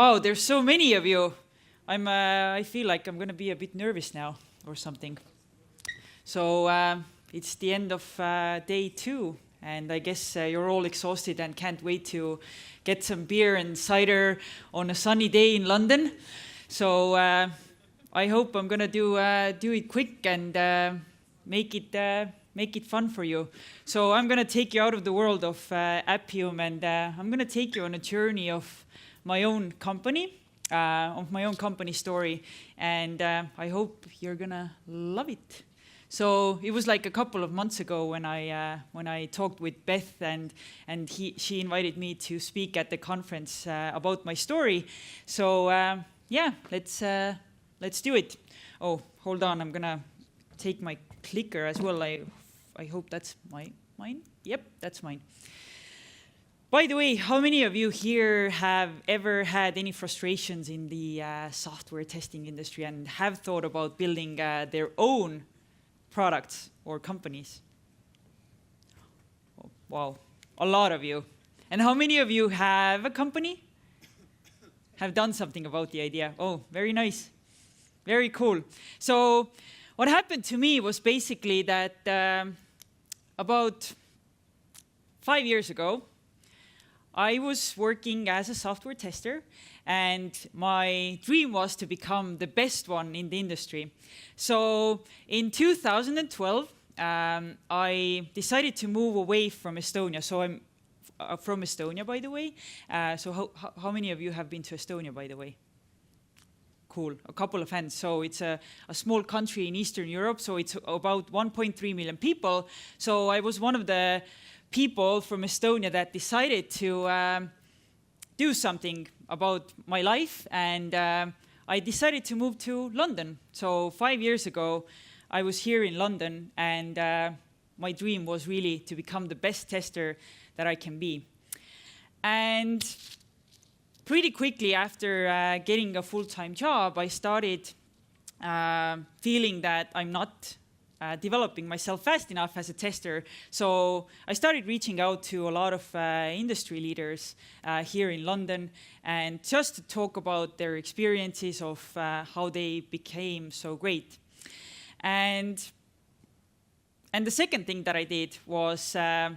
Wow, there's so many of you. I feel like I'm going to be a bit nervous now or something. So it's the end of day 2, and I guess you're all exhausted and can't wait to get some beer and cider on a sunny day in London. So I hope I'm going to do it quick and make it fun for you. So I'm going to take you out of the world of Appium, and I'm going to take you on a journey of my own company, story, and I hope you're going to love it. So it was like a couple of months ago when I talked with Beth, and she invited me to speak at the conference about my story. So yeah, let's do it. Oh, hold on, I'm gonna take my clicker as well. I hope that's mine. Yep, that's mine. By the way, how many of you here have ever had any frustrations in the software testing industry and have thought about building their own products or companies? Oh, wow, a lot of you. And how many of you have a company? Have done something about the idea? Oh, very nice. Very cool. So what happened to me was basically that about 5 years ago, I was working as a software tester, and my dream was to become the best one in the industry. So in 2012, I decided to move away from Estonia. So I'm from Estonia, by the way. So how many of you have been to Estonia, by the way? Cool, a couple of hands. So it's a small country in Eastern Europe, so it's about 1.3 million people. So I was one of the people from Estonia that decided to do something about my life, and I decided to move to London. So 5 years ago, I was here in London, and my dream was really to become the best tester that I can be. And pretty quickly after getting a full-time job, I started feeling that I'm not developing myself fast enough as a tester. So I started reaching out to a lot of industry leaders here in London, and just to talk about their experiences of how they became so great. And the second thing that I did was I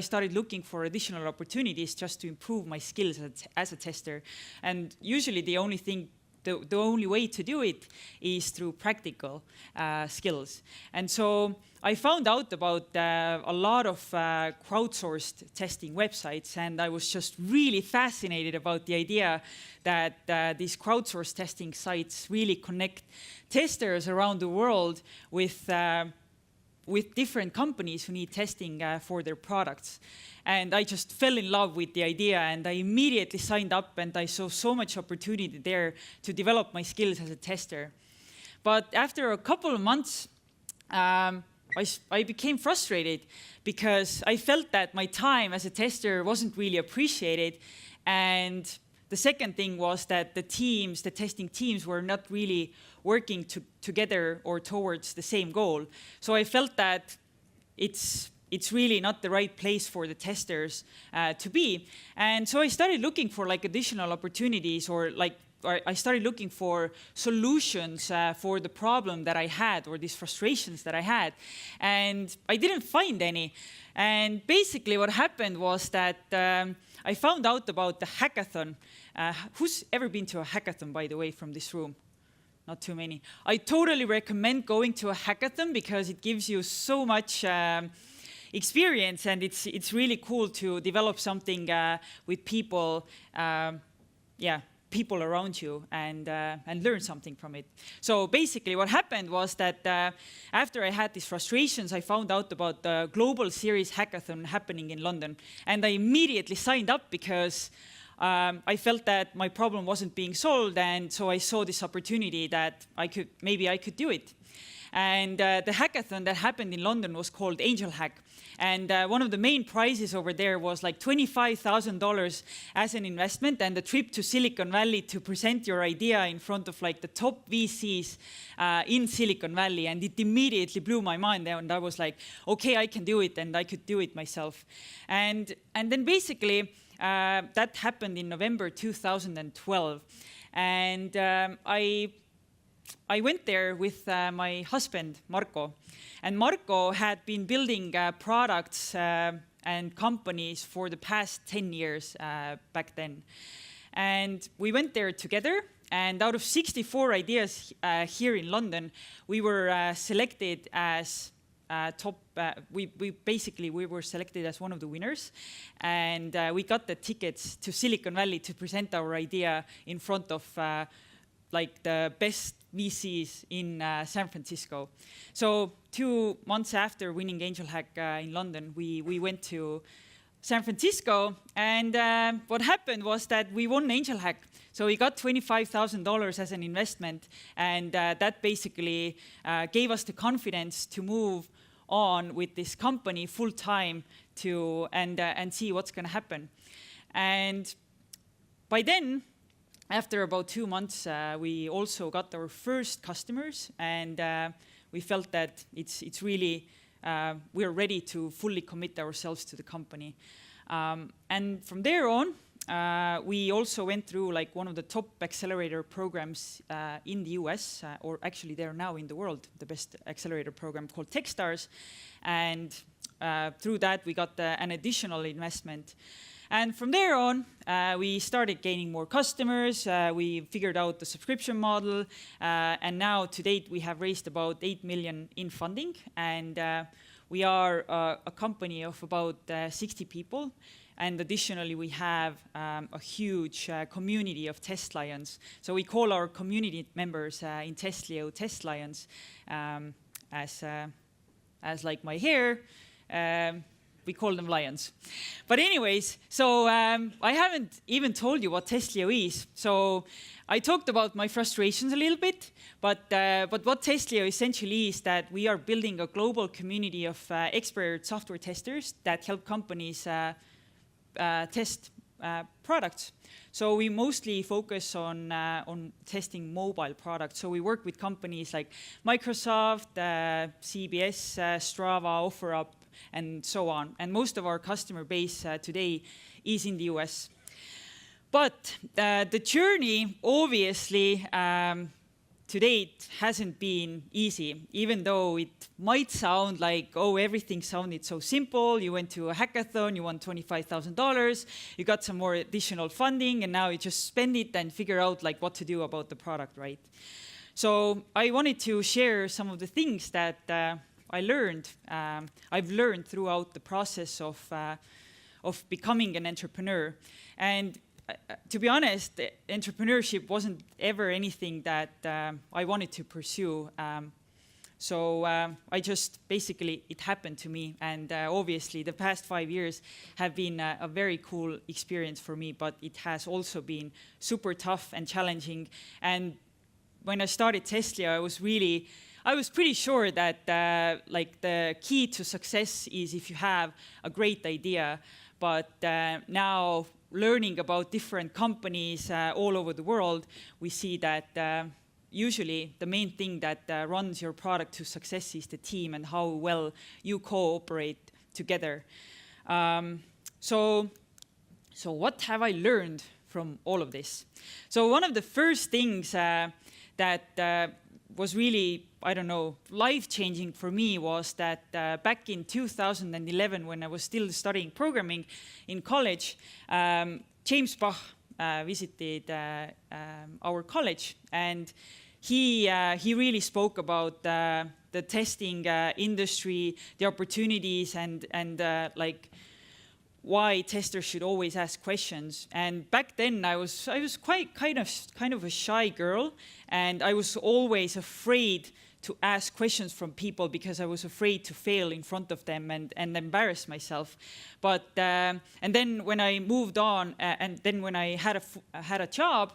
started looking for additional opportunities just to improve my skills as a tester. And usually the only way to do it is through practical skills. And so I found out about a lot of crowdsourced testing websites, and I was just really fascinated about the idea that these crowdsourced testing sites really connect testers around the world with different companies who need testing for their products. And I just fell in love with the idea, and I immediately signed up, and I saw so much opportunity there to develop my skills as a tester. But after a couple of months, I became frustrated because I felt that my time as a tester wasn't really appreciated. And the second thing was that the testing teams were not really working together or towards the same goal. So I felt that it's really not the right place for the testers to be. And so I started looking for additional opportunities, or I started looking for solutions for the problem that I had, or these frustrations that I had. And I didn't find any. And basically what happened was that I found out about the hackathon. Who's ever been to a hackathon, by the way, from this room? Not too many. I totally recommend going to a hackathon because it gives you so much experience, and it's really cool to develop something with people, people around you, and learn something from it. So basically what happened was that after I had these frustrations, I found out about the Global Series Hackathon happening in London, and I immediately signed up because I felt that my problem wasn't being solved, and so I saw this opportunity that maybe I could do it. And the hackathon that happened in London was called AngelHack. And one of the main prizes over there was like $25,000 as an investment, and a trip to Silicon Valley to present your idea in front of the top VCs in Silicon Valley. And it immediately blew my mind, and I was like, okay, I can do it, and I could do it myself. And then basically, that happened in November 2012. And I went there with my husband, Marko. And Marko had been building products and companies for the past 10 years back then. And we went there together. And out of 64 ideas here in London, we were selected as top. We were selected as one of the winners. And we got the tickets to Silicon Valley to present our idea in front of like the best VCs in San Francisco. So 2 months after winning AngelHack in London, we went to San Francisco, and what happened was that we won AngelHack. So we got $25,000 as an investment, and that basically gave us the confidence to move on with this company full time and see what's going to happen. And by then, after about 2 months, we also got our first customers, and we felt that it's really we're ready to fully commit ourselves to the company. And from there on, we also went through like one of the top accelerator programs in the US, or actually they're now in the world, the best accelerator program called Techstars. And through that, we got an additional investment. And from there on, we started gaining more customers. We figured out the subscription model. And now, to date, we have raised about 8 million in funding. And we are a company of about 60 people. And additionally, we have a huge community of Test Lions. So we call our community members in Testlio Test Lions, as like my hair. We call them lions. But anyways, so I haven't even told you what Testlio is. So I talked about my frustrations a little bit, but what Testlio essentially is that we are building a global community of expert software testers that help companies test products. So we mostly focus on testing mobile products. So we work with companies like Microsoft, CBS, Strava, OfferUp, and so on. And most of our customer base today is in the US. But the journey, obviously, to date hasn't been easy, even though it might sound like, oh, everything sounded so simple. You went to a hackathon, you won $25,000, you got some more additional funding, and now you just spend it and figure out like what to do about the product, right? So I wanted to share some of the things that I've learned throughout the process of becoming an entrepreneur. And to be honest, entrepreneurship wasn't ever anything that I wanted to pursue. So I just basically, it happened to me. And obviously, the past 5 years have been a very cool experience for me, but it has also been super tough and challenging. And when I started Testlio, I was pretty sure that like the key to success is if you have a great idea. But now, learning about different companies all over the world, we see that usually the main thing that runs your product to success is the team and how well you cooperate together. So what have I learned from all of this? So one of the first things that was really, I don't know, life-changing for me was that back in 2011, when I was still studying programming in college, James Bach visited our college, and he really spoke about the testing industry, the opportunities, and like why testers should always ask questions. And back then I was quite kind of a shy girl, and I was always afraid to ask questions from people because I was afraid to fail in front of them and embarrass myself. But and then when I moved on, and then when I had a job,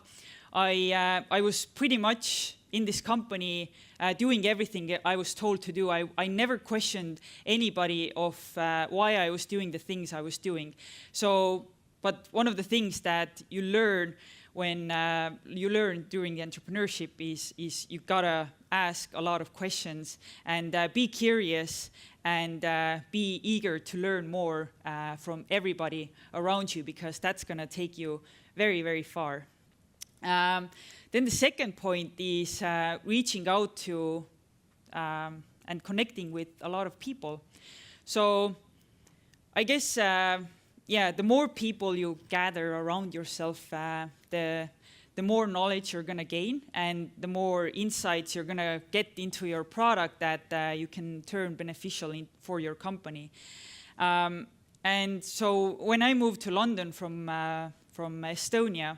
I was pretty much in this company doing everything I was told to do. I never questioned anybody of why I was doing the things I was doing. So, but one of the things that you learn when you learn during the entrepreneurship is you gotta ask a lot of questions and be curious and be eager to learn more from everybody around you, because that's going to take you very, very far. Then the second point is reaching out to and connecting with a lot of people. So I guess, the more people you gather around yourself, the more knowledge you're going to gain and the more insights you're going to get into your product that you can turn beneficial for your company. And so when I moved to London from Estonia,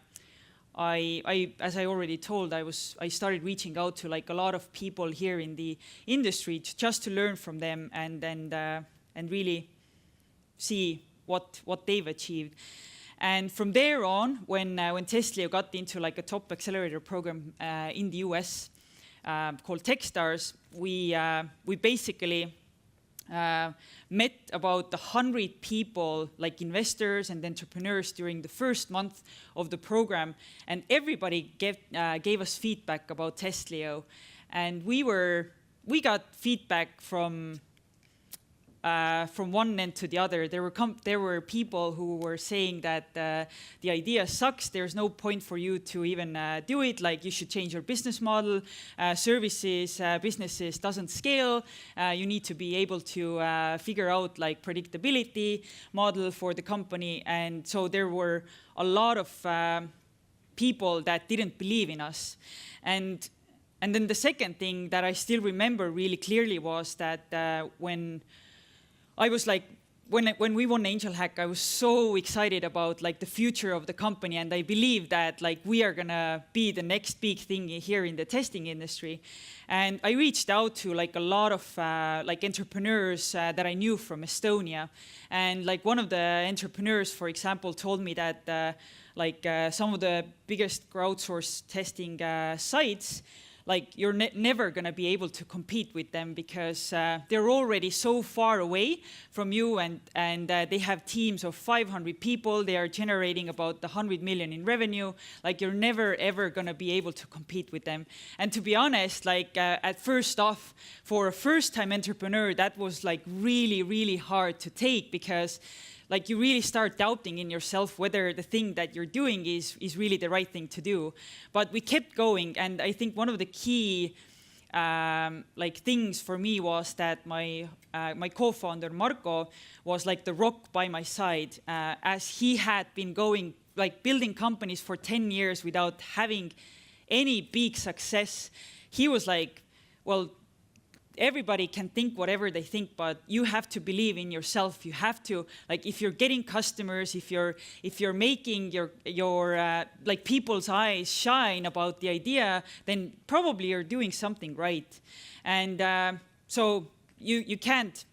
as I already told, I started reaching out to like a lot of people here in the industry just to learn from them and really see what they've achieved. And from there on, when Testlio got into like a top accelerator program in the US called Techstars, we basically met about 100 people, like investors and entrepreneurs, during the first month of the program, and everybody gave us feedback about Testlio, and we got feedback from one end to the other. There were people who were saying that the idea sucks. There's no point for you to even do it. Like, you should change your business model. Businesses doesn't scale. You need to be able to figure out like predictability model for the company. And so there were a lot of people that didn't believe in us. And then the second thing that I still remember really clearly was that when I was like, when we won AngelHack, I was so excited about like the future of the company, and I believe that like we are gonna be the next big thing here in the testing industry. And I reached out to like a lot of like entrepreneurs that I knew from Estonia, and like one of the entrepreneurs, for example, told me that some of the biggest crowdsourced testing sites, like you're never going to be able to compete with them, because they're already so far away from you, and they have teams of 500 people. They are generating about 100 million in revenue. Like, you're never ever going to be able to compete with them. And to be honest, like at first off, for a first-time entrepreneur, that was like really, really hard to take, because like you really start doubting in yourself whether the thing that you're doing is really the right thing to do. But we kept going, and I think one of the key things for me was that my co-founder Marko was like the rock by my side, as he had been building companies for 10 years without having any big success. He was like, well, everybody can think whatever they think, but you have to believe in yourself. You have to, like, if you're getting customers, if you're making your like people's eyes shine about the idea, then probably you're doing something right. And so you can't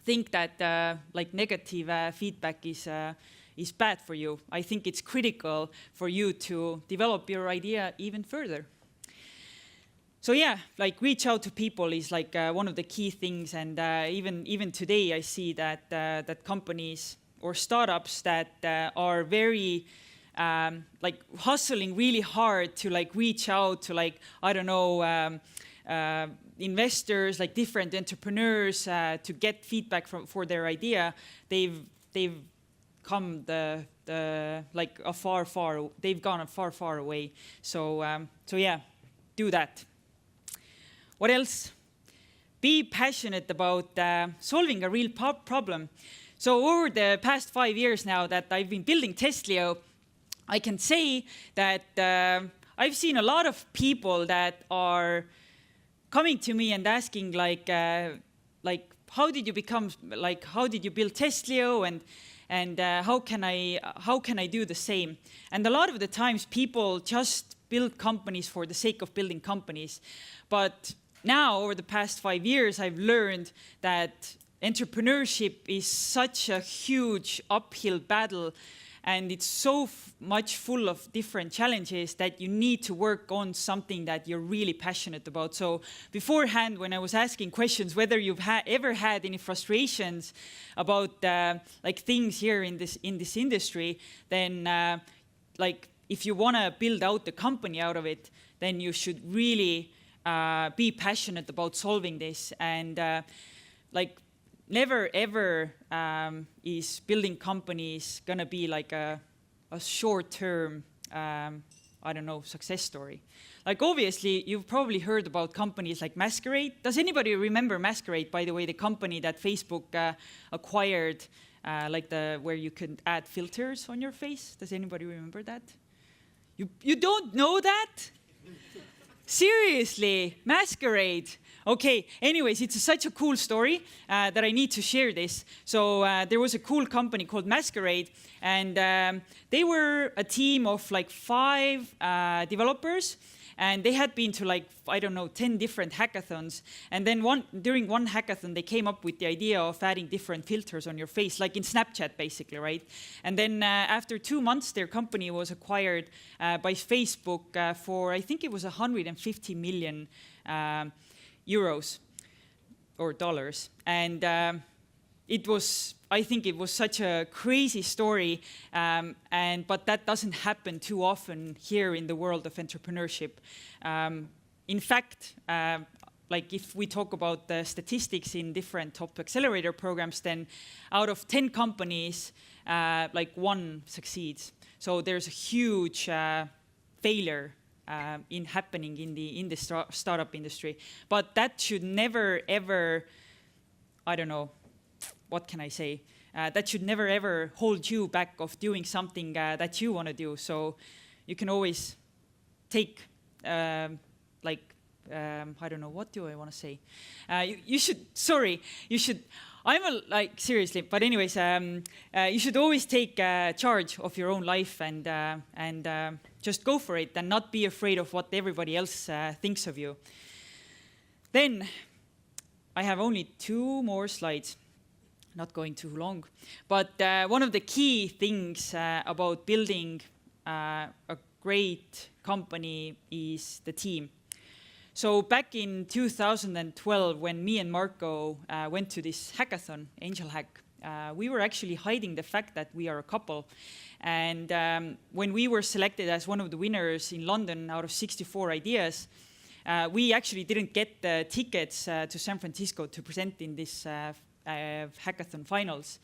think that like negative feedback is bad for you. I think it's critical for you to develop your idea even further. So yeah, like reach out to people is like one of the key things, and even today I see that that companies or startups that are very like hustling really hard to like reach out to like, I don't know, investors, like different entrepreneurs to get feedback for their idea. They've come like they've gone a far away. So yeah, do that. What else? Be passionate about solving a real problem. So over the past 5 years now that I've been building Testlio, I can say that I've seen a lot of people that are coming to me and asking like how did you build Testlio, and how can I do the same? And a lot of the times people just build companies for the sake of building companies. But now, over the past 5 years, I've learned that entrepreneurship is such a huge uphill battle, and it's so much full of different challenges that you need to work on something that you're really passionate about. So beforehand, when I was asking questions whether you've ever had any frustrations about like things here in this industry, then like if you want to build out the company out of it, then you should really be passionate about solving this, and like never ever is building companies gonna be like a short-term, I don't know, success story. Like obviously, you've probably heard about companies like Masquerade. Does anybody remember Masquerade, by the way, the company that Facebook acquired, like where you can add filters on your face? Does anybody remember that? You don't know that? Seriously, Masquerade. Okay, anyways, it's such a cool story that I need to share this. So there was a cool company called Masquerade, and they were a team of like 5 developers, and they had been to like, I don't know, 10 different hackathons. And then during one hackathon, they came up with the idea of adding different filters on your face, like in Snapchat, basically, right? And then after 2 months, their company was acquired by Facebook for, I think it was 150 million euros or dollars. And I think it was such a crazy story, but that doesn't happen too often here in the world of entrepreneurship. In fact, like if we talk about the statistics in different top accelerator programs, then out of 10 companies, like 1 succeeds. So there's a huge failure happening in the startup industry. But that should never, ever, I don't know, what can I say? That should never, ever hold you back of doing something that you want to do. So you can always take, I don't know, what do I want to say? You should, seriously, but anyways, you should always take charge of your own life and just go for it and not be afraid of what everybody else thinks of you. Then I have only 2 more slides, not going too long. But one of the key things about building a great company is the team. So back in 2012, when me and Marco went to this hackathon, AngelHack, we were actually hiding the fact that we are a couple. And when we were selected as one of the winners in London out of 64 ideas, we actually didn't get the tickets to San Francisco to present in this hackathon finals.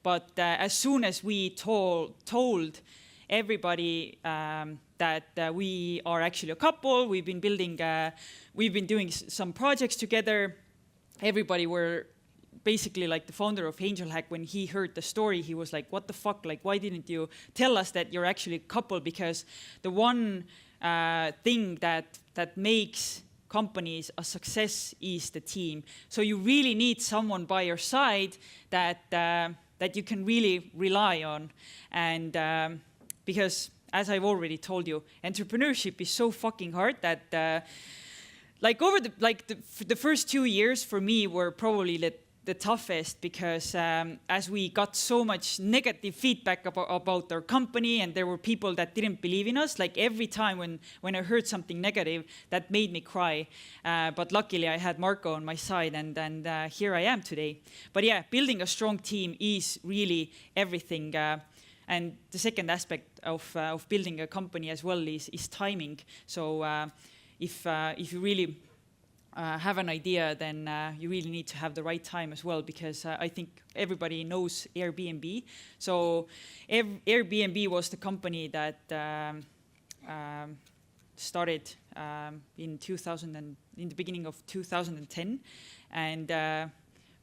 But as soon as we told everybody that we are actually a couple, we've been doing some projects together, everybody were basically like the founder of AngelHack, when he heard the story, he was like, what the fuck, like why didn't you tell us that you're actually a couple? Because the one thing that makes companies a success is the team. So you really need someone by your side that you can really rely on. And because, as I've already told you, entrepreneurship is so fucking hard that the first 2 years for me were probably the toughest, because as we got so much negative feedback about our company, and there were people that didn't believe in us, like every time when I heard something negative, that made me cry. But luckily I had Marco on my side, and here I am today. But yeah, building a strong team is really everything. And the second aspect of building a company as well is timing. So if you really have an idea, then you really need to have the right time as well, because I think everybody knows Airbnb. So Airbnb was the company that started in the beginning of 2010, and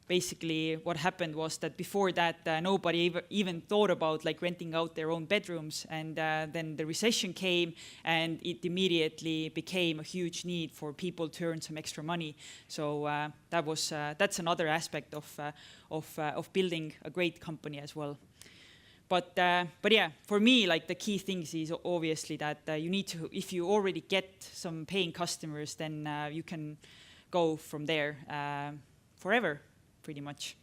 basically what happened was that before that nobody even thought about like renting out their own bedrooms, and then the recession came, and it immediately became a huge need for people to earn some extra money. So that's another aspect of building a great company as well. But yeah, for me, like the key things is obviously that you need to, if you already get some paying customers, then you can go from there forever, pretty much.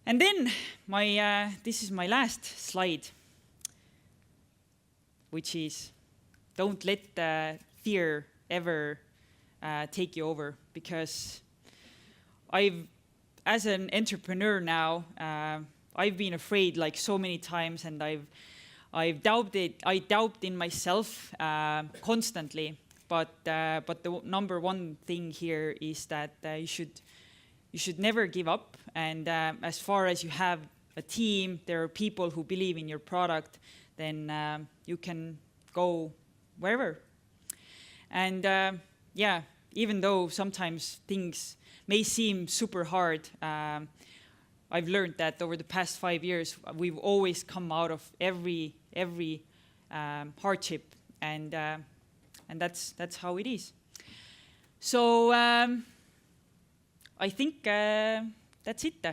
And then this is my last slide, which is, don't let the fear ever take you over, because as an entrepreneur now, I've been afraid like so many times, and I doubt in myself constantly. but the number one thing here is that you should never give up. And as far as you have a team, there are people who believe in your product, then you can go wherever. And yeah, even though sometimes things may seem super hard, I've learned that over the past 5 years, we've always come out of every hardship, and that's how it is. So I think that's it.